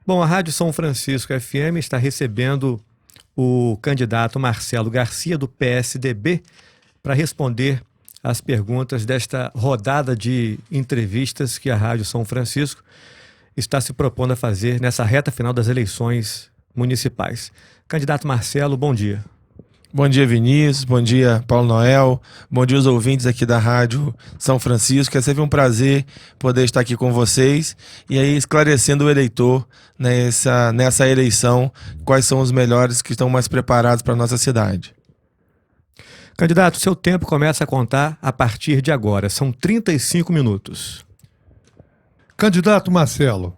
Bom, a Rádio São Francisco FM está recebendo o candidato Marcelo Garcia, do PSDB, para responder às perguntas desta rodada de entrevistas que a Rádio São Francisco está se propondo a fazer nessa reta final das eleições municipais. Candidato Marcelo, bom dia. Bom dia, Vinícius. Bom dia, Paulo Noel. Bom dia aos ouvintes aqui da Rádio São Francisco. É sempre um prazer poder estar aqui com vocês e aí esclarecendo o eleitor nessa eleição, quais são os melhores que estão mais preparados para a nossa cidade. Candidato, seu tempo começa a contar a partir de agora. São 35 minutos. Candidato Marcelo,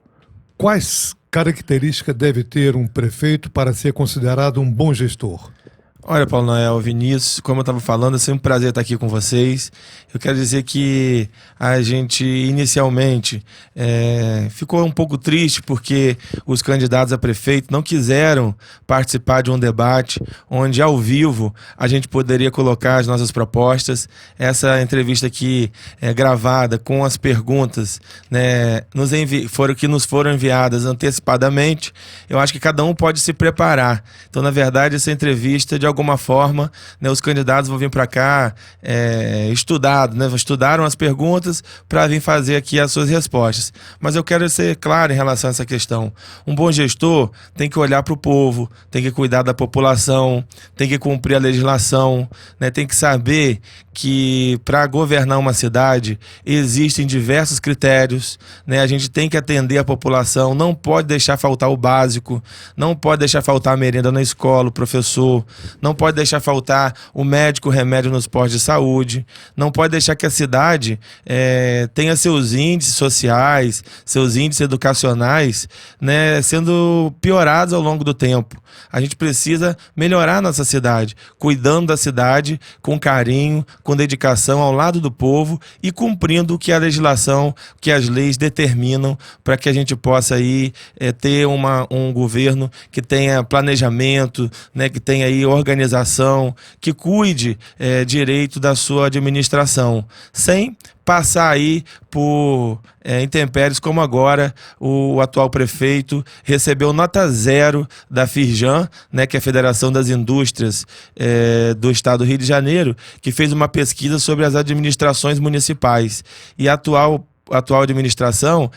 quais características deve ter um prefeito para ser considerado um bom gestor? Olha, Paulo Noel, Vinícius, como eu estava falando, é sempre um prazer estar aqui com vocês. Eu quero dizer que a gente inicialmente ficou um pouco triste porque os candidatos a prefeito não quiseram participar de um debate onde ao vivo a gente poderia colocar as nossas propostas. Essa entrevista aqui gravada com as perguntas que nos foram enviadas antecipadamente, eu acho que cada um pode se preparar. Então, na verdade, essa entrevista de alguma forma, os candidatos vão vir para cá estudados, estudaram as perguntas para vir fazer aqui as suas respostas. Mas eu quero ser claro em relação a essa questão. Um bom gestor tem que olhar para o povo, tem que cuidar da população, tem que cumprir a legislação, tem que saber que para governar uma cidade existem diversos critérios, a gente tem que atender a população, não pode deixar faltar o básico, não pode deixar faltar a merenda na escola, o professor, não pode deixar faltar o médico, o remédio nos postos de saúde, não pode deixar que a cidade tenha seus índices sociais, seus índices educacionais, sendo piorados ao longo do tempo. A gente precisa melhorar a nossa cidade, cuidando da cidade com carinho, com dedicação ao lado do povo e cumprindo o que a legislação, que as leis determinam para que a gente possa aí ter um governo que tenha planejamento, que tenha aí organização, que cuide direito da sua administração, sem passar aí por intempéries como agora o atual prefeito recebeu nota 0 da Firjan, que é a Federação das Indústrias do Estado do Rio de Janeiro, que fez uma pesquisa sobre as administrações municipais. E a atual administração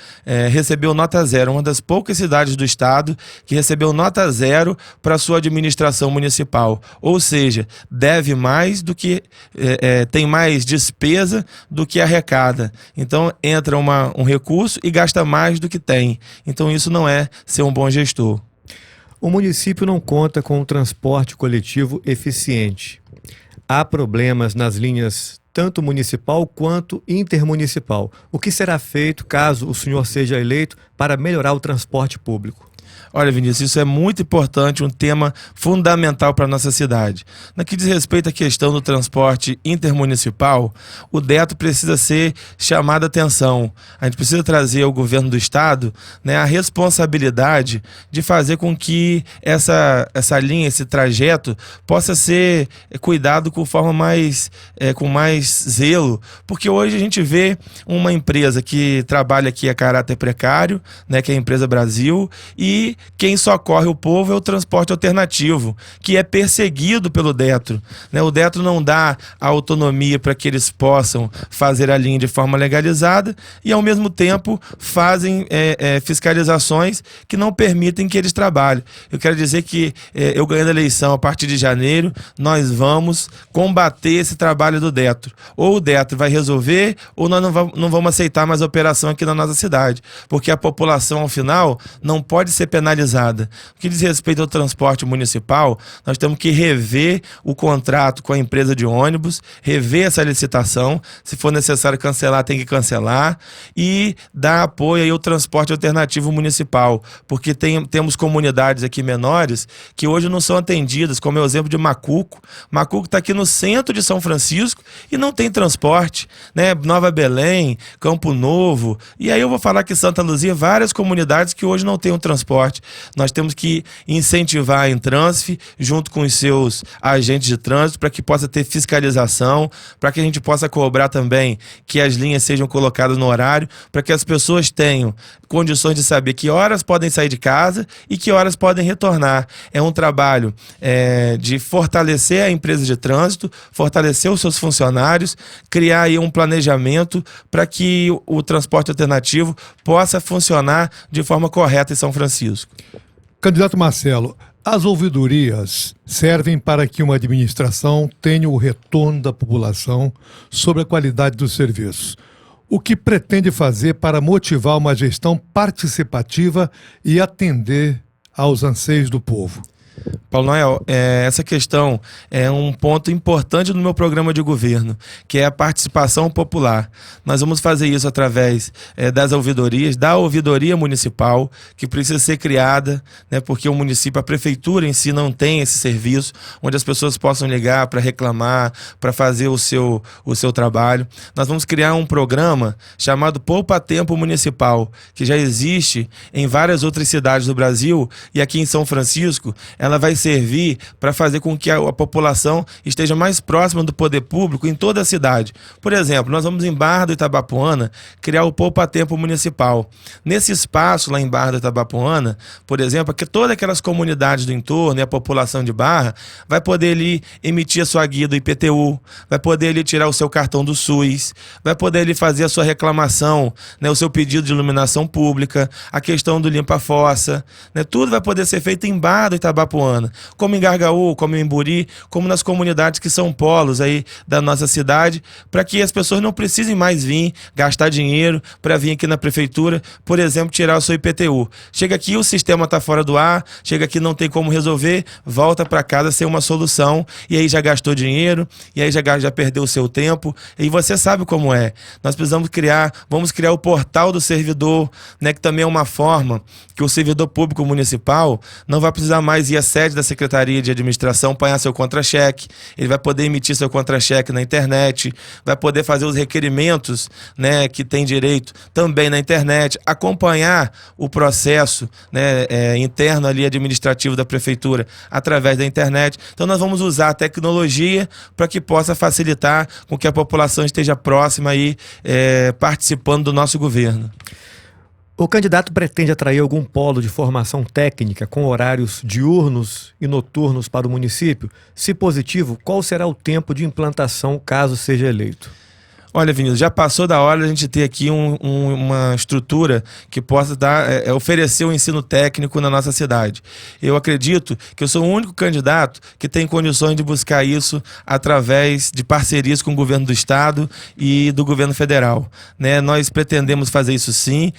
recebeu nota 0, uma das poucas cidades do estado que recebeu nota 0 para a sua administração municipal, ou seja, deve mais do que tem mais despesa do que arrecada, então entra um recurso e gasta mais do que tem, então isso não é ser um bom gestor. O município não conta com um transporte coletivo eficiente. Há problemas nas linhas tanto municipal quanto intermunicipal. O que será feito, caso o senhor seja eleito, para melhorar o transporte público? Olha, Vinícius, isso é muito importante, um tema fundamental para a nossa cidade. No que diz respeito à questão do transporte intermunicipal, o DETRO precisa ser chamado a atenção. A gente precisa trazer ao governo do estado a responsabilidade de fazer com que essa linha, esse trajeto, possa ser cuidado com mais zelo, porque hoje a gente vê uma empresa que trabalha aqui a caráter precário, que é a Empresa Brasil, e quem socorre o povo é o transporte alternativo, que é perseguido pelo DETRO. O DETRO não dá a autonomia para que eles possam fazer a linha de forma legalizada e, ao mesmo tempo, fazem fiscalizações que não permitem que eles trabalhem. Eu quero dizer que eu ganhando a eleição a partir de janeiro, nós vamos combater esse trabalho do DETRO. Ou o DETRO vai resolver, ou nós não vamos aceitar mais operação aqui na nossa cidade, porque a população, ao final, não pode ser penalizada. O que diz respeito ao transporte municipal, nós temos que rever o contrato com a empresa de ônibus, rever essa licitação, se for necessário cancelar, tem que cancelar, e dar apoio aí ao transporte alternativo municipal, porque temos comunidades aqui menores que hoje não são atendidas, como é o exemplo de Macuco. Macuco está aqui no centro de São Francisco e não tem transporte, Nova Belém, Campo Novo, e aí eu vou falar que Santa Luzia, várias comunidades que hoje não têm um transporte. Nós temos que incentivar a Intransf junto com os seus agentes de trânsito para que possa ter fiscalização, para que a gente possa cobrar também que as linhas sejam colocadas no horário, para que as pessoas tenham condições de saber que horas podem sair de casa e que horas podem retornar. É um trabalho de fortalecer a empresa de trânsito, fortalecer os seus funcionários, criar aí um planejamento para que o transporte alternativo possa funcionar de forma correta em São Francisco. Candidato Marcelo, as ouvidorias servem para que uma administração tenha o retorno da população sobre a qualidade dos serviços. O que pretende fazer para motivar uma gestão participativa e atender aos anseios do povo? Paulo Noel, essa questão é um ponto importante no meu programa de governo, que é a participação popular. Nós vamos fazer isso através das ouvidorias, da ouvidoria municipal, que precisa ser criada, né, porque o município, a prefeitura em si não tem esse serviço, onde as pessoas possam ligar para reclamar, para fazer o seu trabalho. Nós vamos criar um programa chamado Poupa Tempo Municipal, que já existe em várias outras cidades do Brasil, e aqui em São Francisco ela vai servir para fazer com que a população esteja mais próxima do poder público em toda a cidade. Por exemplo, nós vamos em Barra do Itabapoana criar o Poupa Tempo Municipal. Nesse espaço lá em Barra do Itabapoana, por exemplo, que todas aquelas comunidades do entorno e a população de Barra vai poder ali emitir a sua guia do IPTU, vai poder ali tirar o seu cartão do SUS, vai poder ali fazer a sua reclamação, né, o seu pedido de iluminação pública, a questão do limpa-fossa, né, tudo vai poder ser feito em Barra do Itabapoana, como em Gargaú, como em Imburi, como nas comunidades que são polos aí da nossa cidade, para que as pessoas não precisem mais vir gastar dinheiro para vir aqui na prefeitura, por exemplo, tirar o seu IPTU. Chega aqui, o sistema está fora do ar, chega aqui, não tem como resolver, volta para casa sem uma solução, e aí já gastou dinheiro, e aí já perdeu o seu tempo, e você sabe como é. Nós vamos criar o portal do servidor, né, que também é uma forma que o servidor público municipal não vai precisar mais ir à sede da Secretaria de Administração apanhar seu contra-cheque, ele vai poder emitir seu contra-cheque na internet, vai poder fazer os requerimentos, né, que tem direito também na internet, acompanhar o processo, né, interno ali administrativo da prefeitura através da internet. Então nós vamos usar a tecnologia para que possa facilitar com que a população esteja próxima aí, participando do nosso governo. O candidato pretende atrair algum polo de formação técnica com horários diurnos e noturnos para o município? Se positivo, qual será o tempo de implantação caso seja eleito? Olha, Vinícius, já passou da hora de a gente ter aqui uma estrutura que possa oferecer um ensino técnico na nossa cidade. Eu acredito que eu sou o único candidato que tem condições de buscar isso através de parcerias com o governo do estado e do governo federal, né? Nós pretendemos fazer isso sim,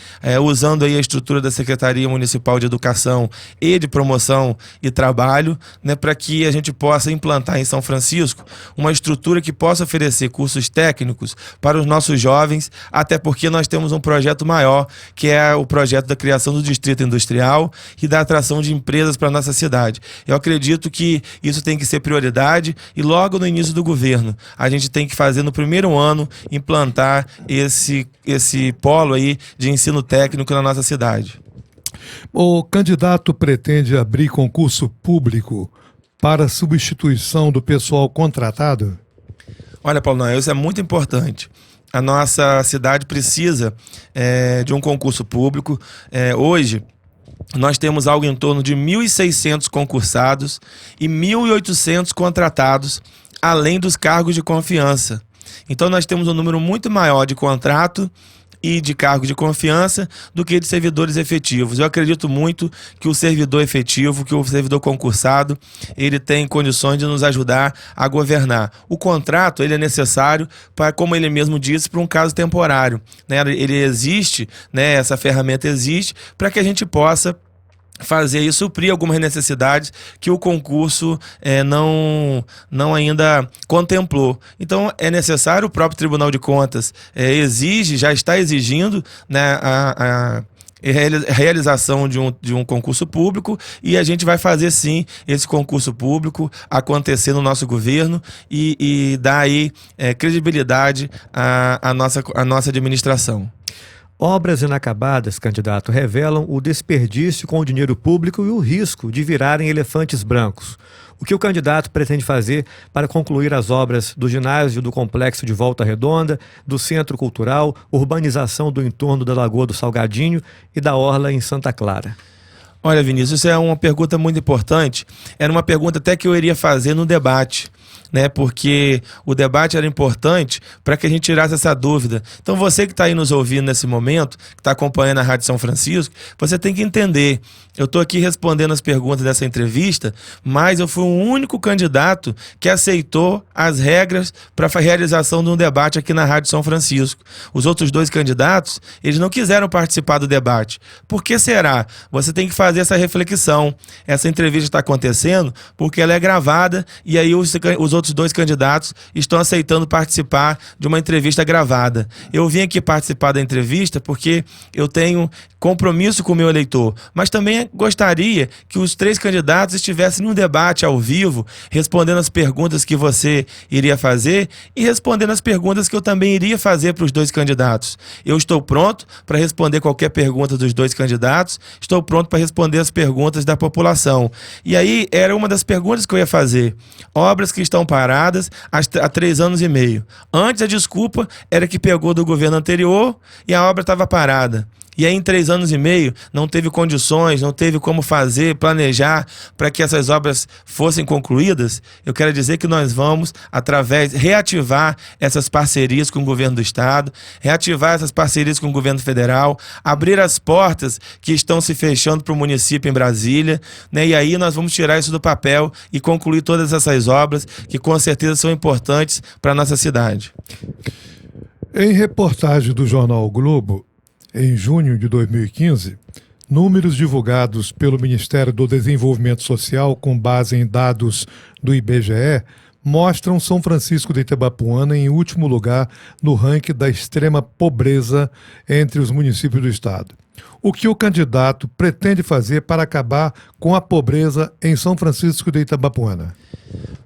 usando aí a estrutura da Secretaria Municipal de Educação e de Promoção e Trabalho, né, para que a gente possa implantar em São Francisco uma estrutura que possa oferecer cursos técnicos para os nossos jovens, até porque nós temos um projeto maior, que é o projeto da criação do Distrito Industrial e da atração de empresas para a nossa cidade. Eu acredito que isso tem que ser prioridade e logo no início do governo a gente tem que fazer no primeiro ano, implantar esse polo aí de ensino técnico na nossa cidade. O candidato pretende abrir concurso público para substituição do pessoal contratado? Olha, Paulo Noel, isso é muito importante. A nossa cidade precisa de um concurso público. Hoje, nós temos algo em torno de 1.600 concursados e 1.800 contratados, além dos cargos de confiança. Então, nós temos um número muito maior de contrato e de cargo de confiança do que de servidores efetivos. Eu acredito muito que o servidor efetivo, que o servidor concursado, ele tem condições de nos ajudar a governar. O contrato, ele é necessário para, como ele mesmo disse, para um caso temporário, né? Ele existe, né? Essa ferramenta existe para que a gente possa fazer e suprir algumas necessidades que o concurso não ainda contemplou. Então é necessário, o próprio Tribunal de Contas já está exigindo, né, a realização de um concurso público, e a gente vai fazer sim esse concurso público acontecer no nosso governo e dar aí credibilidade à nossa administração. Obras inacabadas, candidato, revelam o desperdício com o dinheiro público e o risco de virarem elefantes brancos. O que o candidato pretende fazer para concluir as obras do ginásio do Complexo de Volta Redonda, do Centro Cultural, urbanização do entorno da Lagoa do Salgadinho e da Orla em Santa Clara? Olha, Vinícius, isso é uma pergunta muito importante. Era uma pergunta até que eu iria fazer no debate, né? Porque o debate era importante para que a gente tirasse essa dúvida. Então você que está aí nos ouvindo nesse momento, que está acompanhando a Rádio São Francisco, você tem que entender. Eu estou aqui respondendo as perguntas dessa entrevista, mas eu fui o único candidato que aceitou as regras para a realização de um debate aqui na Rádio São Francisco. Os outros 2 candidatos, eles não quiseram participar do debate. Por que será? Você tem que fazer essa reflexão. Essa entrevista está acontecendo porque ela é gravada e aí os outros 2 candidatos estão aceitando participar de uma entrevista gravada. Eu vim aqui participar da entrevista porque eu tenho compromisso com o meu eleitor, mas também gostaria que os 3 candidatos estivessem num debate ao vivo, respondendo as perguntas que você iria fazer e respondendo as perguntas que eu também iria fazer para os 2 candidatos. Eu estou pronto para responder qualquer pergunta dos 2 candidatos, estou pronto para responder as perguntas da população. E aí era uma das perguntas que eu ia fazer. Obras que estão paradas há 3 anos e meio. Antes a desculpa era que pegou do governo anterior e a obra estava parada. E aí em 3 anos e meio não teve condições, não teve como fazer, planejar para que essas obras fossem concluídas. Eu quero dizer que nós vamos, reativar essas parcerias com o governo do estado, reativar essas parcerias com o governo federal, abrir as portas que estão se fechando para o município em Brasília, né? E aí nós vamos tirar isso do papel e concluir todas essas obras que com certeza são importantes para a nossa cidade. Em reportagem do jornal O Globo, em junho de 2015, números divulgados pelo Ministério do Desenvolvimento Social com base em dados do IBGE mostram São Francisco de Itabapoana em último lugar no ranking da extrema pobreza entre os municípios do estado. O que o candidato pretende fazer para acabar com a pobreza em São Francisco de Itabapoana?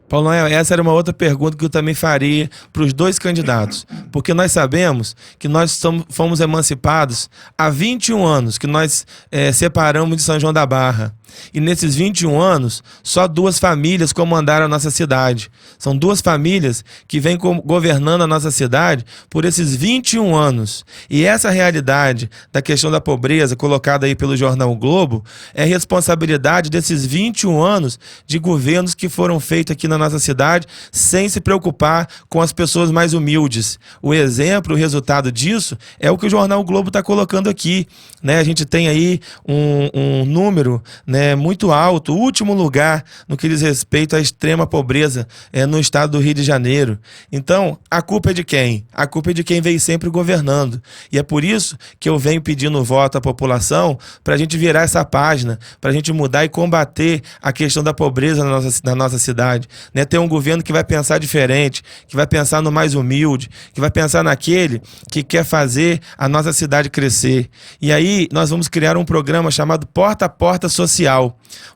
Paulo Noel, essa era uma outra pergunta que eu também faria para os 2 candidatos, porque nós sabemos que nós fomos emancipados há 21 anos, que nós separamos de São João da Barra. E nesses 21 anos, só 2 famílias comandaram a nossa cidade. São 2 famílias que vêm governando a nossa cidade por esses 21 anos. E essa realidade da questão da pobreza, colocada aí pelo jornal o Globo, é responsabilidade desses 21 anos de governos que foram feitos aqui na nossa cidade sem se preocupar com as pessoas mais humildes. O exemplo, o resultado disso é o que o jornal o Globo está colocando aqui, né? A gente tem aí um número, né, muito alto, o último lugar no que diz respeito à extrema pobreza no estado do Rio de Janeiro. Então, a culpa é de quem? A culpa é de quem veio sempre governando. E é por isso que eu venho pedindo voto à população para a gente virar essa página, para a gente mudar e combater a questão da pobreza na nossa cidade. Né? Ter um governo que vai pensar diferente, que vai pensar no mais humilde, que vai pensar naquele que quer fazer a nossa cidade crescer. E aí nós vamos criar um programa chamado Porta a Porta Social.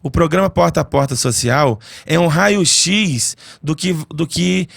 O programa Porta a Porta Social é um raio-x do que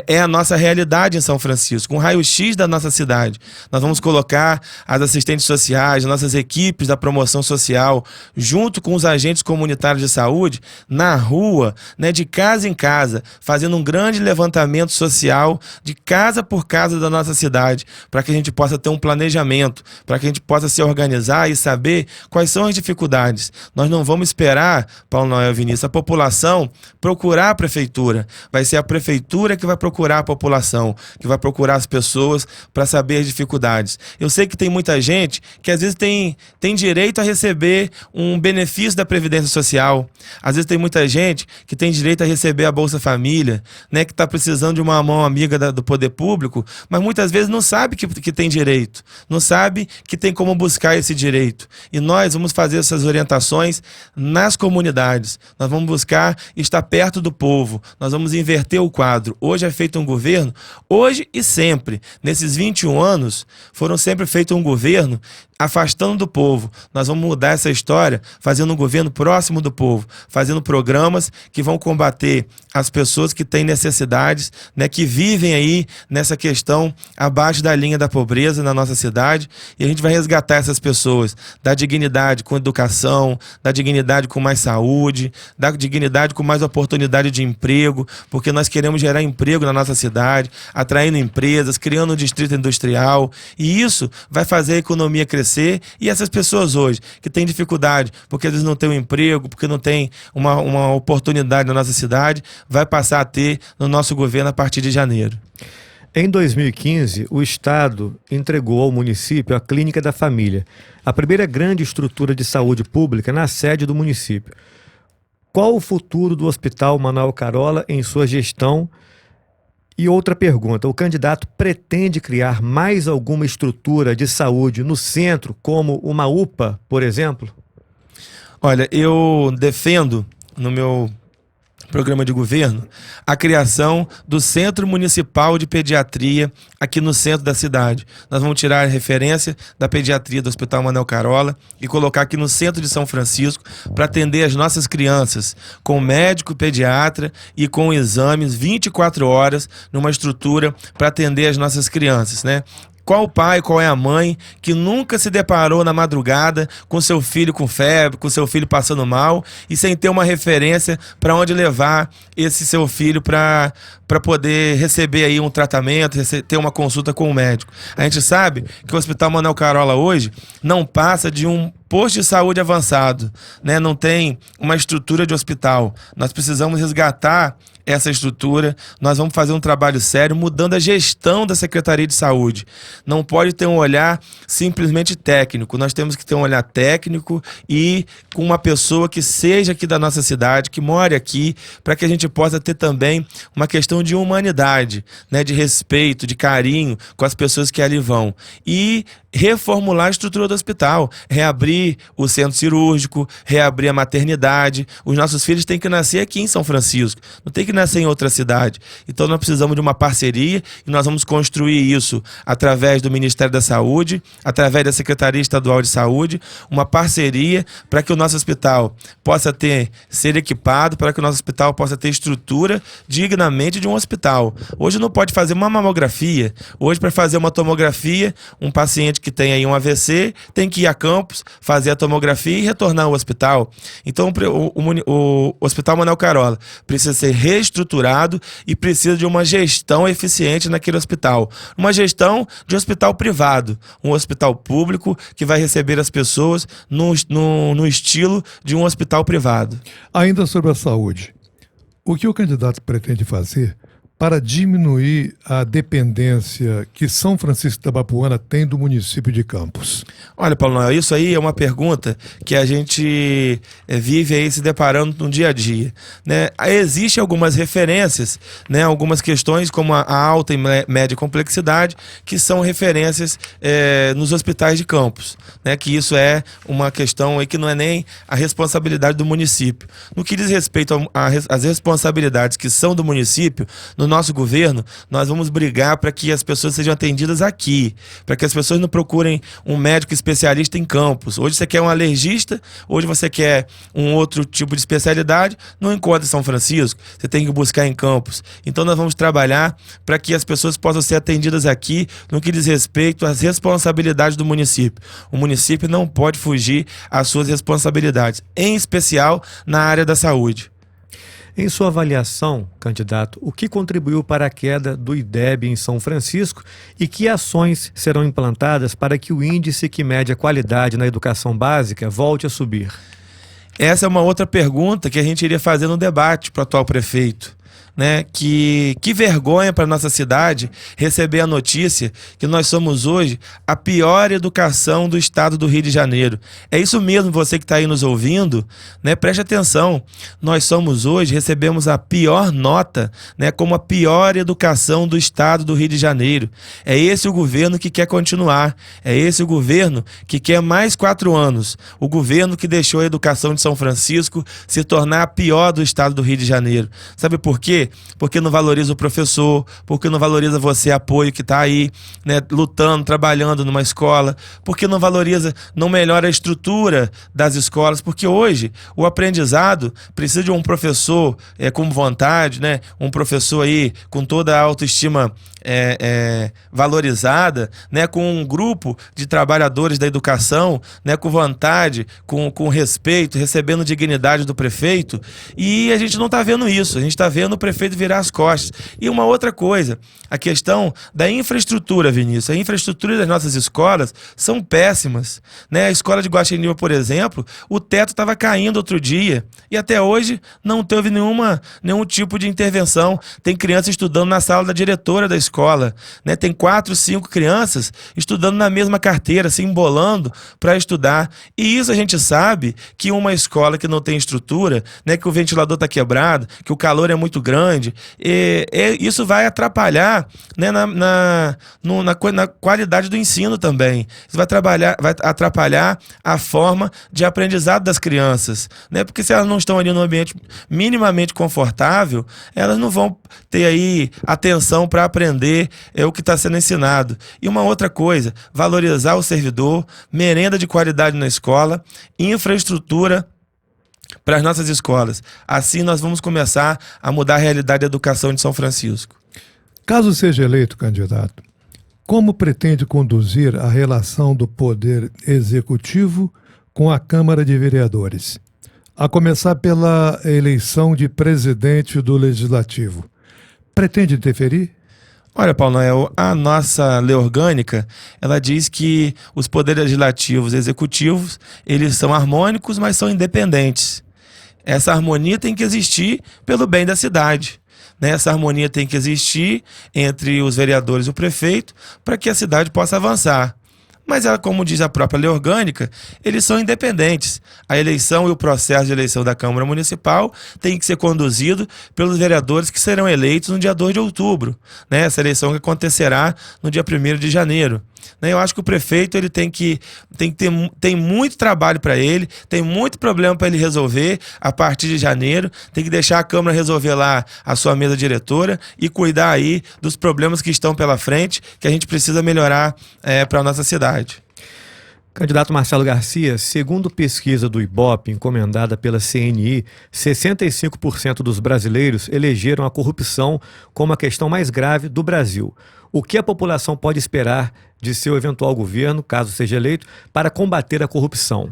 é a nossa realidade em São Francisco, um raio-x da nossa cidade. Nós vamos colocar as assistentes sociais, nossas equipes da promoção social, junto com os agentes comunitários de saúde, na rua, né, de casa em casa, fazendo um grande levantamento social de casa por casa da nossa cidade, para que a gente possa ter um planejamento, para que a gente possa se organizar e saber quais são as dificuldades. Nós não vamos esperar, Paulo Noel, Vinícius, a população procurar a prefeitura. Vai ser a prefeitura que vai procurar a população, que vai procurar as pessoas para saber as dificuldades. Eu sei que tem muita gente que às vezes tem direito a receber um benefício da Previdência Social. Às vezes tem muita gente que tem direito a receber a Bolsa Família, né, que está precisando de uma mão amiga do poder público, mas muitas vezes não sabe que tem direito, não sabe que tem como buscar esse direito. E nós vamos fazer essas orientações nas comunidades. Nós vamos buscar estar perto do povo. Nós vamos inverter o quadro. Hoje é feito um governo, hoje e sempre. Nesses 21 anos, foram sempre feito um governo afastando do povo. Nós vamos mudar essa história fazendo um governo próximo do povo, fazendo programas que vão combater as pessoas que têm necessidades, né, que vivem aí nessa questão abaixo da linha da pobreza na nossa cidade, e a gente vai resgatar essas pessoas da dignidade com educação, da dignidade com mais saúde, da dignidade com mais oportunidade de emprego, porque nós queremos gerar emprego na nossa cidade, atraindo empresas, criando um distrito industrial, e isso vai fazer a economia crescer. E essas pessoas hoje que têm dificuldade, porque às vezes não tem um emprego, porque não tem uma oportunidade na nossa cidade, vai passar a ter no nosso governo a partir de janeiro. Em 2015, o Estado entregou ao município a Clínica da Família, a primeira grande estrutura de saúde pública na sede do município. Qual o futuro do Hospital Manoel Carola em sua gestão? E outra pergunta, o candidato pretende criar mais alguma estrutura de saúde no centro, como uma UPA, por exemplo? Olha, eu defendo no meu programa de governo a criação do Centro Municipal de Pediatria aqui no centro da cidade. Nós vamos tirar a referência da pediatria do Hospital Manoel Carola e colocar aqui no centro de São Francisco para atender as nossas crianças com médico pediatra e com exames 24 horas numa estrutura para atender as nossas crianças, né? Qual o pai, qual é a mãe que nunca se deparou na madrugada com seu filho com febre, com seu filho passando mal e sem ter uma referência para onde levar esse seu filho para poder receber aí um tratamento, ter uma consulta com o médico? A gente sabe que o Hospital Manoel Carola hoje não passa de um posto de saúde avançado, né? Não tem uma estrutura de hospital. Nós precisamos resgatar essa estrutura, nós vamos fazer um trabalho sério mudando a gestão da Secretaria de Saúde. Não pode ter um olhar simplesmente técnico, nós temos que ter um olhar técnico e com uma pessoa que seja aqui da nossa cidade, que more aqui, para que a gente possa ter também uma questão de humanidade, né, de respeito, de carinho com as pessoas que ali vão. E reformular a estrutura do hospital, reabrir o centro cirúrgico, reabrir a maternidade. Os nossos filhos têm que nascer aqui em São Francisco, não tem que nascer em outra cidade. Então nós precisamos de uma parceria e nós vamos construir isso através do Ministério da Saúde, através da Secretaria Estadual de Saúde, uma parceria para que o nosso hospital possa ser equipado, para que o nosso hospital possa ter estrutura dignamente de um hospital. Hoje não pode fazer uma mamografia, hoje para fazer uma tomografia, um paciente que tem aí um AVC tem que ir a Campos, fazer a tomografia e retornar ao hospital. Então o Hospital Manoel Carola precisa ser reestruturado e precisa de uma gestão eficiente naquele hospital. Uma gestão de hospital privado, um hospital público que vai receber as pessoas no estilo de um hospital privado. Ainda sobre a saúde, o que o candidato pretende fazer para diminuir a dependência que São Francisco da Bapuana tem do município de Campos? Olha, Paulo Noel, isso aí é uma pergunta que a gente vive aí se deparando no dia a dia, né? Existem algumas referências, né? Algumas questões como a alta e média complexidade, que são referências nos hospitais de Campos, né? Que isso é uma questão aí que não é nem a responsabilidade do município. No que diz respeito às responsabilidades que são do município, no nosso governo, nós vamos brigar para que as pessoas sejam atendidas aqui, para que as pessoas não procurem um médico especialista em Campos. Hoje você quer um alergista, hoje você quer um outro tipo de especialidade, não encontra em São Francisco, você tem que buscar em Campos. Então nós vamos trabalhar para que as pessoas possam ser atendidas aqui no que diz respeito às responsabilidades do município. O município não pode fugir às suas responsabilidades, em especial na área da saúde. Em sua avaliação, candidato, o que contribuiu para a queda do IDEB em São Francisco e que ações serão implantadas para que o índice que mede a qualidade na educação básica volte a subir? Essa é uma outra pergunta que a gente iria fazer no debate para o atual prefeito. Né? Que vergonha para nossa cidade receber a notícia que nós somos hoje a pior educação do estado do Rio de Janeiro. É isso mesmo, você que está aí nos ouvindo, né? Preste atenção, nós somos hoje, recebemos a pior nota, né? Como a pior educação do estado do Rio de Janeiro. É esse o governo que quer continuar, é esse o governo que quer mais 4 anos, o governo que deixou a educação de São Francisco se tornar a pior do estado do Rio de Janeiro. Sabe por quê? quê? Porque não valoriza o professor, porque não valoriza você, apoio que está aí, né, lutando, trabalhando numa escola, porque não valoriza, não melhora a estrutura das escolas, porque hoje o aprendizado precisa de um professor com vontade, né, um professor aí com toda a autoestima valorizada, né, com um grupo de trabalhadores da educação, né, com vontade, com respeito, recebendo dignidade do prefeito, e a gente não está vendo isso, a gente está vendo o prefeito virar as costas. E uma outra coisa, a questão da infraestrutura, Vinícius, a infraestrutura das nossas escolas são péssimas, né? A escola de Guaxiniúba, por exemplo, o teto estava caindo outro dia, e até hoje não teve nenhum tipo de intervenção. Tem criança estudando na sala da diretora da escola, né? Tem 4, 5 crianças estudando na mesma carteira, se embolando para estudar. E isso a gente sabe que uma escola que não tem estrutura, né, que o ventilador está quebrado, que o calor é muito grande, isso vai atrapalhar, né, na qualidade do ensino também. Isso vai atrapalhar a forma de aprendizado das crianças, né? Porque se elas não estão ali num ambiente minimamente confortável, elas não vão ter aí atenção para aprender o que está sendo ensinado. E uma outra coisa, valorizar o servidor, merenda de qualidade na escola, infraestrutura para as nossas escolas. Assim nós vamos começar a mudar a realidade da educação de São Francisco. Caso seja eleito candidato, como pretende conduzir a relação do Poder Executivo com a Câmara de Vereadores? A começar pela eleição de presidente do Legislativo. Pretende interferir? Olha, Paulo Noel, a nossa lei orgânica, ela diz que os poderes legislativos e executivos, eles são harmônicos, mas são independentes. Essa harmonia tem que existir pelo bem da cidade, né? Essa harmonia tem que existir entre os vereadores e o prefeito para que a cidade possa avançar. Mas, como diz a própria lei orgânica, eles são independentes. A eleição e o processo de eleição da Câmara Municipal tem que ser conduzido pelos vereadores que serão eleitos no dia 2 de outubro, né? Essa eleição que acontecerá no dia 1º de janeiro. Eu acho que o prefeito ele tem muito trabalho para ele, tem muito problema para ele resolver a partir de janeiro, tem que deixar a Câmara resolver lá a sua mesa diretora e cuidar aí dos problemas que estão pela frente, que a gente precisa melhorar para a nossa cidade. Candidato Marcelo Garcia, segundo pesquisa do Ibope, encomendada pela CNI, 65% dos brasileiros elegeram a corrupção como a questão mais grave do Brasil. O que a população pode esperar de seu eventual governo, caso seja eleito, para combater a corrupção?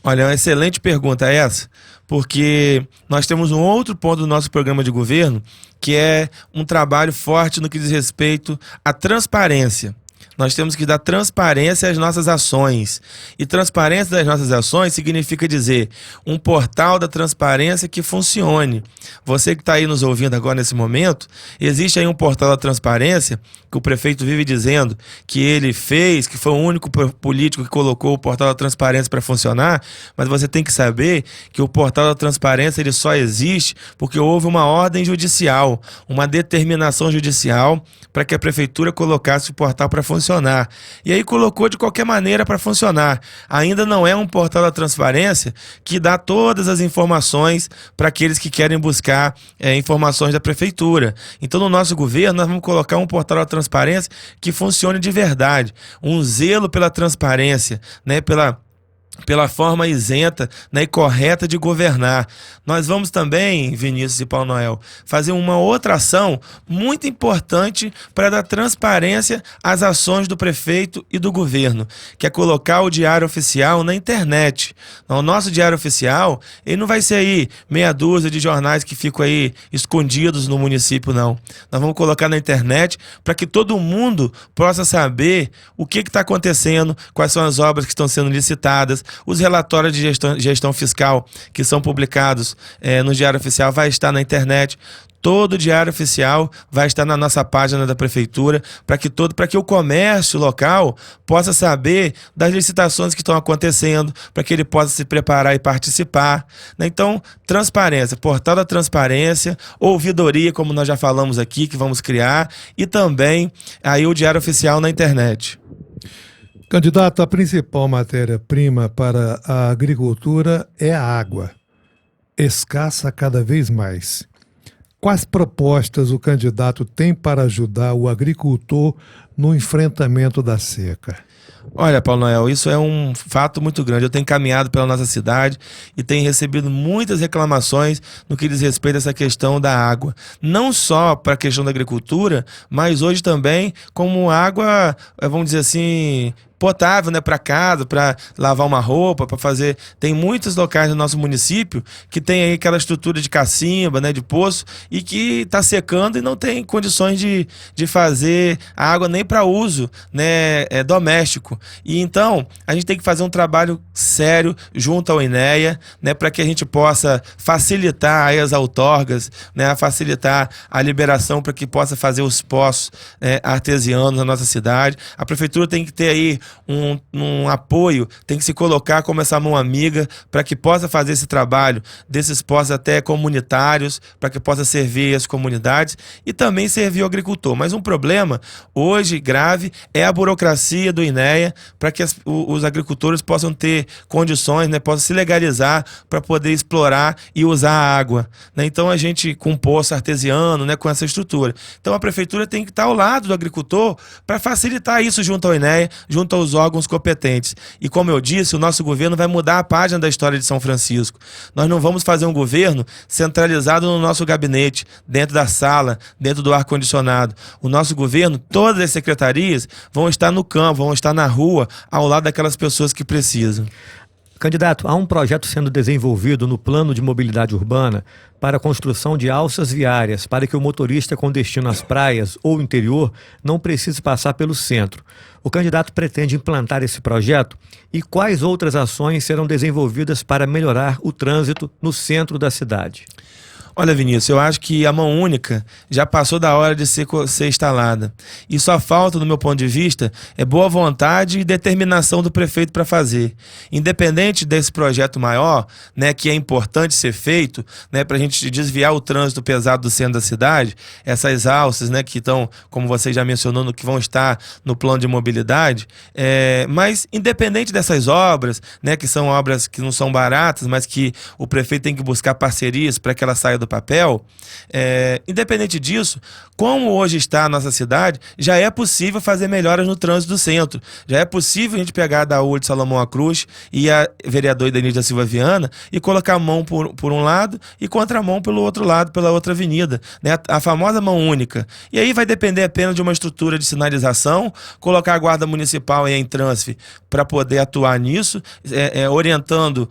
Olha, é uma excelente pergunta essa, porque nós temos um outro ponto do nosso programa de governo, que é um trabalho forte no que diz respeito à transparência. Nós temos que dar transparência às nossas ações. E transparência das nossas ações significa dizer um portal da transparência que funcione. Você que está aí nos ouvindo agora nesse momento, existe aí um portal da transparência que o prefeito vive dizendo que ele fez, que foi o único político que colocou o portal da transparência para funcionar, mas você tem que saber que o portal da transparência ele só existe porque houve uma ordem judicial, uma determinação judicial para que a prefeitura colocasse o portal para funcionar. E aí colocou de qualquer maneira para funcionar. Ainda não é um portal da transparência que dá todas as informações para aqueles que querem buscar informações da prefeitura. Então, no nosso governo, nós vamos colocar um portal da transparência que funcione de verdade. Um zelo pela transparência, né? Pela forma isenta, né, e correta de governar. Nós vamos também, Vinícius e Paulo Noel, fazer uma outra ação muito importante para dar transparência às ações do prefeito e do governo, que é colocar o Diário Oficial na internet. O nosso Diário Oficial, ele não vai ser aí meia dúzia de jornais que ficam aí escondidos no município, não. Nós vamos colocar na internet para que todo mundo possa saber o que está acontecendo, quais são as obras que estão sendo licitadas. Os relatórios de gestão fiscal que são publicados no Diário Oficial vai estar na internet. Todo o Diário Oficial vai estar na nossa página da Prefeitura para que o comércio local possa saber das licitações que estão acontecendo, para que ele possa se preparar e participar, né? Então, transparência, portal da transparência, ouvidoria, como nós já falamos aqui, que vamos criar, e também aí o Diário Oficial na internet. Candidato, a principal matéria-prima para a agricultura é a água, escassa cada vez mais. Quais propostas o candidato tem para ajudar o agricultor no enfrentamento da seca? Olha, Paulo Noel, isso é um fato muito grande. Eu tenho caminhado pela nossa cidade e tenho recebido muitas reclamações no que diz respeito a essa questão da água. Não só para a questão da agricultura, mas hoje também como água, vamos dizer assim, potável, né, para casa, para lavar uma roupa, para fazer. Tem muitos locais no nosso município que tem aí aquela estrutura de cacimba, né, de poço, e que está secando e não tem condições de fazer a água nem para uso, né, doméstico. E então a gente tem que fazer um trabalho sério junto ao INEA, né, para que a gente possa facilitar aí as outorgas, né, facilitar a liberação para que possa fazer os poços artesianos na nossa cidade. A prefeitura tem que ter aí um apoio, tem que se colocar como essa mão amiga para que possa fazer esse trabalho desses poços até comunitários, para que possa servir as comunidades e também servir o agricultor. Mas um problema hoje grave é a burocracia do INEA para que os agricultores possam ter condições, né, possam se legalizar para poder explorar e usar a água, né? Então a gente com um poço artesiano, né, com essa estrutura. Então a prefeitura tem que estar ao lado do agricultor para facilitar isso junto ao INEA, junto aos órgãos competentes. E como eu disse, o nosso governo vai mudar a página da história de São Francisco. Nós não vamos fazer um governo centralizado no nosso gabinete, dentro da sala, dentro do ar-condicionado. O nosso governo, todas as secretarias vão estar no campo, vão estar na rua, ao lado daquelas pessoas que precisam. Candidato, há um projeto sendo desenvolvido no Plano de Mobilidade Urbana para a construção de alças viárias para que o motorista com destino às praias ou interior não precise passar pelo centro. O candidato pretende implantar esse projeto e quais outras ações serão desenvolvidas para melhorar o trânsito no centro da cidade? Olha, Vinícius, eu acho que a mão única já passou da hora de ser instalada. E só falta, no meu ponto de vista, é boa vontade e determinação do prefeito para fazer. Independente desse projeto maior, né, que é importante ser feito, né, para a gente desviar o trânsito pesado do centro da cidade, essas alças, né, que estão, como você já mencionou, que vão estar no plano de mobilidade, mas independente dessas obras, né, que são obras que não são baratas, mas que o prefeito tem que buscar parcerias para que ela saia do papel, independente disso, como hoje está a nossa cidade, já é possível fazer melhoras no trânsito do centro. Já é possível a gente pegar da rua de Salomão à Cruz e a vereador Denise da Silva Viana e colocar a mão por um lado e contramão pelo outro lado, pela outra avenida, né? A famosa mão única. E aí vai depender apenas de uma estrutura de sinalização, colocar a guarda municipal em trânsito para poder atuar nisso, orientando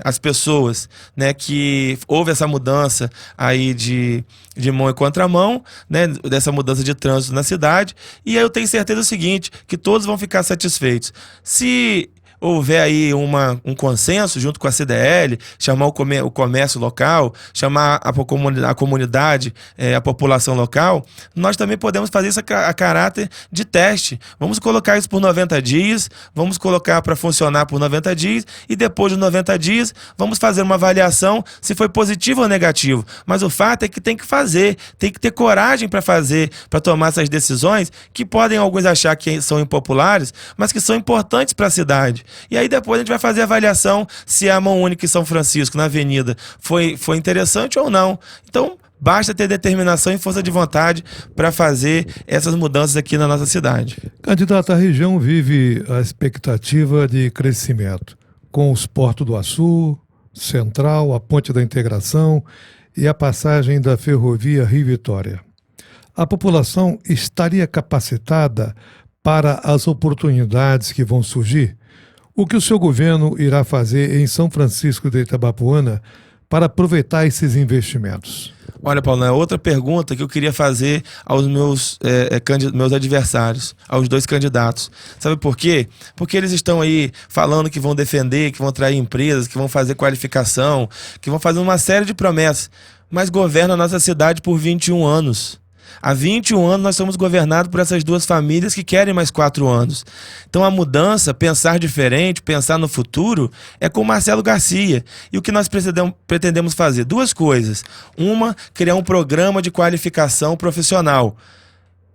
as pessoas, né, que houve essa mudança aí de mão e contramão, né, dessa mudança de trânsito na cidade, e aí eu tenho certeza do seguinte, que todos vão ficar satisfeitos. Se houver aí um consenso junto com a CDL, chamar o comércio local, chamar a comunidade, a população local, nós também podemos fazer isso a caráter de teste. Vamos colocar isso por 90 dias, vamos colocar para funcionar por 90 dias e depois de 90 dias vamos fazer uma avaliação se foi positivo ou negativo. Mas o fato é que tem que fazer, tem que ter coragem para fazer, para tomar essas decisões que podem alguns achar que são impopulares, mas que são importantes para a cidade. E aí depois a gente vai fazer a avaliação se a mão única em São Francisco, na avenida, foi interessante ou não. Então, basta ter determinação e força de vontade para fazer essas mudanças aqui na nossa cidade. Candidato, a região vive a expectativa de crescimento, com os Portos do Açu, Central, a Ponte da Integração e a passagem da ferrovia Rio-Vitória. A população estaria capacitada para as oportunidades que vão surgir? O que o seu governo irá fazer em São Francisco de Itabapoana para aproveitar esses investimentos? Olha, Paulo, outra pergunta que eu queria fazer aos meus adversários, aos dois candidatos. Sabe por quê? Porque eles estão aí falando que vão defender, que vão atrair empresas, que vão fazer qualificação, que vão fazer uma série de promessas, mas governam a nossa cidade por 21 anos. Há 21 anos nós somos governados por essas duas famílias que querem mais 4 anos. Então a mudança, pensar diferente, pensar no futuro, é com Marcelo Garcia. E o que nós pretendemos fazer? Duas coisas. Uma, criar um programa de qualificação profissional.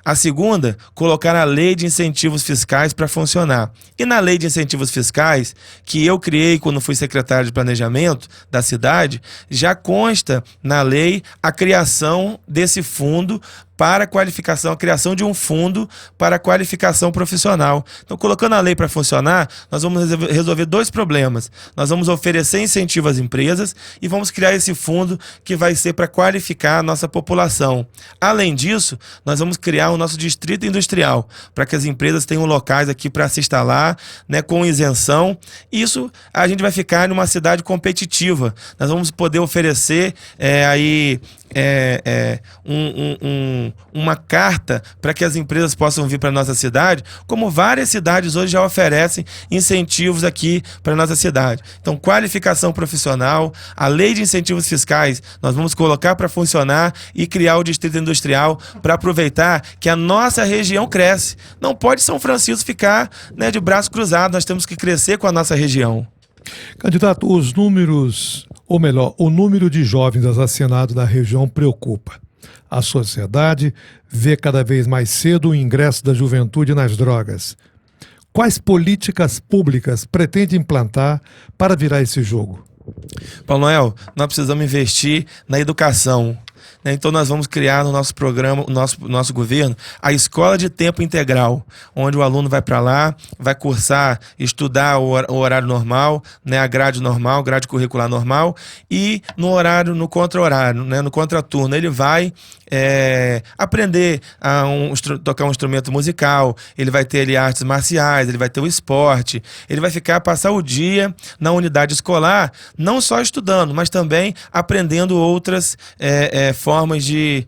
A segunda, colocar a lei de incentivos fiscais para funcionar. E na lei de incentivos fiscais, que eu criei quando fui secretário de planejamento da cidade, já consta na lei a criação desse fundo para qualificação, a criação de um fundo para qualificação profissional. Então, colocando a lei para funcionar, nós vamos resolver dois problemas. Nós vamos oferecer incentivo às empresas e vamos criar esse fundo que vai ser para qualificar a nossa população. Além disso, nós vamos criar o nosso distrito industrial, para que as empresas tenham locais aqui para se instalar, né, com isenção. Isso a gente vai ficar numa cidade competitiva. Nós vamos poder oferecer uma carta para que as empresas possam vir para a nossa cidade, como várias cidades hoje já oferecem incentivos aqui para a nossa cidade. Então, qualificação profissional, a lei de incentivos fiscais, nós vamos colocar para funcionar e criar o distrito industrial para aproveitar que a nossa região cresce. Não pode São Francisco ficar, né, de braço cruzado, nós temos que crescer com a nossa região. Candidato, os números, ou melhor, o número de jovens assassinados na região preocupa. A sociedade vê cada vez mais cedo o ingresso da juventude nas drogas. Quais políticas públicas pretende implantar para virar esse jogo? Paulo Noel, nós precisamos investir na educação. Então nós vamos criar no nosso programa, nosso governo, a escola de tempo integral, onde o aluno vai para lá, vai cursar, estudar o horário normal, né, a grade normal, grade curricular normal, e no contra-horário, né, no contraturno, ele vai aprender a tocar um instrumento musical, ele vai ter ali artes marciais, ele vai ter o esporte, ele vai passar o dia na unidade escolar, não só estudando, mas também aprendendo outras formas de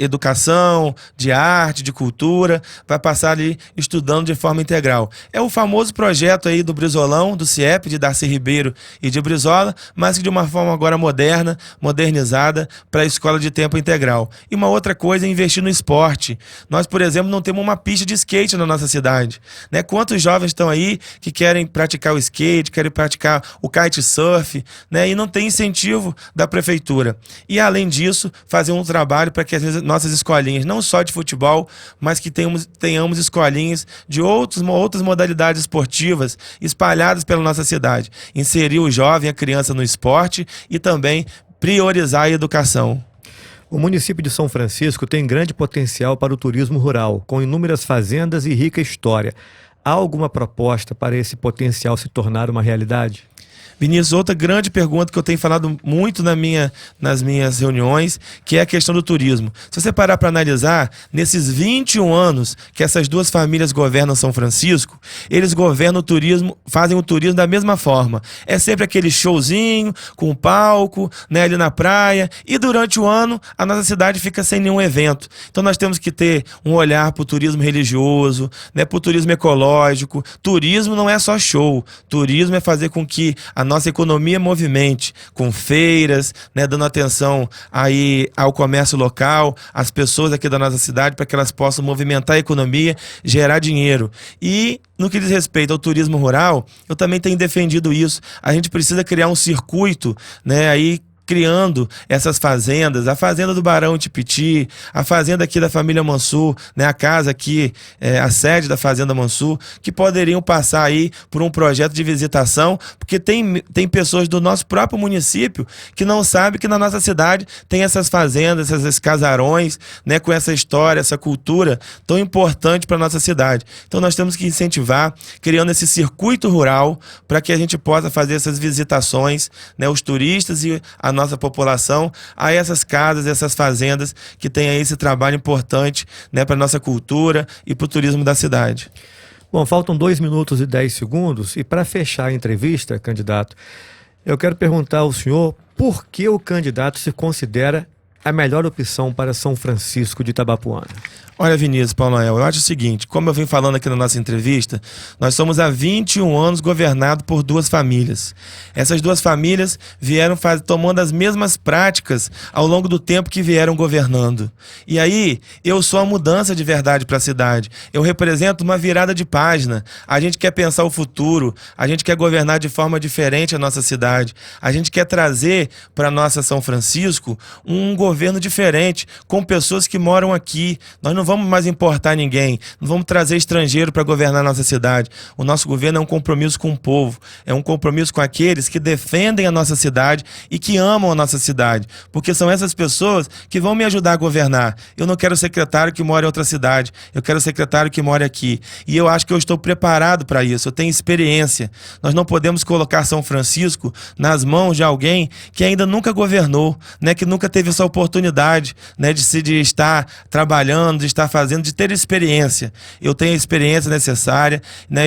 educação, de arte, de cultura, vai passar ali estudando de forma integral. É o famoso projeto aí do Brizolão, do CIEP, de Darcy Ribeiro e de Brizola, mas que de uma forma agora moderna, modernizada, para a escola de tempo integral. E uma outra coisa é investir no esporte. Nós, por exemplo, não temos uma pista de skate na nossa cidade, né? Quantos jovens estão aí que querem praticar o skate, querem praticar o kitesurf, né? E não tem incentivo da prefeitura. E, além disso, fazer um trabalho para que as nossas escolinhas, não só de futebol, mas que tenhamos escolinhas de outras modalidades esportivas espalhadas pela nossa cidade. Inserir o jovem, a criança no esporte e também priorizar a educação. O município de São Francisco tem grande potencial para o turismo rural, com inúmeras fazendas e rica história. Há alguma proposta para esse potencial se tornar uma realidade? Vinícius, outra grande pergunta que eu tenho falado muito nas minhas reuniões, que é a questão do turismo. Se você parar para analisar, nesses 21 anos que essas duas famílias governam São Francisco, eles governam o turismo, fazem o turismo da mesma forma. É sempre aquele showzinho, com palco, né, ali na praia, e durante o ano a nossa cidade fica sem nenhum evento. Então nós temos que ter um olhar para o turismo religioso, né, para o turismo ecológico. Turismo não é só show, turismo é fazer com que a nossa economia movimente, com feiras, né, dando atenção aí ao comércio local, às pessoas aqui da nossa cidade, para que elas possam movimentar a economia, gerar dinheiro. E no que diz respeito ao turismo rural, eu também tenho defendido isso. A gente precisa criar um circuito, né, aí criando essas fazendas, a fazenda do Barão Tipiti, a fazenda aqui da família Mansur, né, a casa aqui, a sede da fazenda Mansur, que poderiam passar aí por um projeto de visitação, porque tem pessoas do nosso próprio município que não sabem que na nossa cidade tem essas fazendas, esses casarões, né, com essa história, essa cultura tão importante para a nossa cidade. Então nós temos que incentivar, criando esse circuito rural, para que a gente possa fazer essas visitações, né, os turistas e a nossa população a essas casas, essas fazendas que têm aí esse trabalho importante, né, para a nossa cultura e para o turismo da cidade. Bom, faltam 2 minutos e 10 segundos e para fechar a entrevista, candidato, eu quero perguntar ao senhor por que o candidato se considera a melhor opção para São Francisco de Itabapoana. Olha, Vinícius, Paulo Noel, eu acho o seguinte, como eu vim falando aqui na nossa entrevista, nós somos há 21 anos governados por duas famílias. Essas duas famílias vieram tomando as mesmas práticas ao longo do tempo que vieram governando. E aí, eu sou a mudança de verdade para a cidade. Eu represento uma virada de página. A gente quer pensar o futuro, a gente quer governar de forma diferente a nossa cidade. A gente quer trazer para a nossa São Francisco um governo governo diferente, com pessoas que moram aqui. Nós não vamos mais importar ninguém, não vamos trazer estrangeiro para governar a nossa cidade. O nosso governo é um compromisso com o povo, é um compromisso com aqueles que defendem a nossa cidade e que amam a nossa cidade, porque são essas pessoas que vão me ajudar a governar. Eu não quero secretário que mora em outra cidade, eu quero secretário que mora aqui. E eu acho que eu estou preparado para isso, eu tenho experiência. Nós não podemos colocar São Francisco nas mãos de alguém que ainda nunca governou, né, que nunca teve essa oportunidade, né, de estar trabalhando, de estar fazendo, de ter experiência. Eu tenho a experiência necessária, né,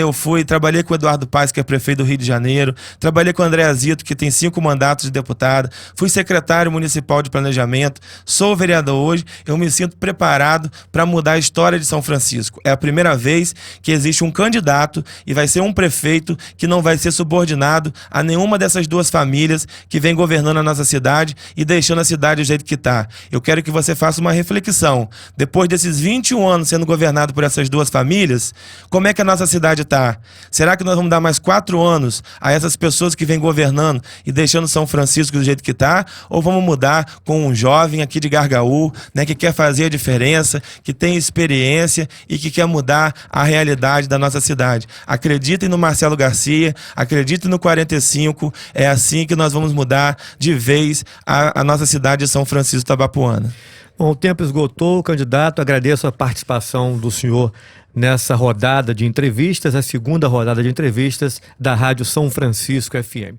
trabalhei com o Eduardo Paes, que é prefeito do Rio de Janeiro, trabalhei com o André Azito, que tem 5 mandatos de deputado, fui secretário municipal de planejamento, sou vereador hoje, eu me sinto preparado para mudar a história de São Francisco. É a primeira vez que existe um candidato e vai ser um prefeito que não vai ser subordinado a nenhuma dessas duas famílias que vem governando a nossa cidade e deixando a cidade do jeito que está. Eu quero que você faça uma reflexão. Depois desses 21 anos sendo governado por essas duas famílias, como é que a nossa cidade está? Será que nós vamos dar mais 4 anos a essas pessoas que vêm governando e deixando São Francisco do jeito que está? Ou vamos mudar com um jovem aqui de Gargaú, né, que quer fazer a diferença, que tem experiência e que quer mudar a realidade da nossa cidade? Acreditem no Marcelo Garcia, acreditem no 45, é assim que nós vamos mudar de vez a nossa cidade de São Francisco Tabapuana. Bom, o tempo esgotou, candidato. Agradeço a participação do senhor nessa rodada de entrevistas, a segunda rodada de entrevistas da Rádio São Francisco FM.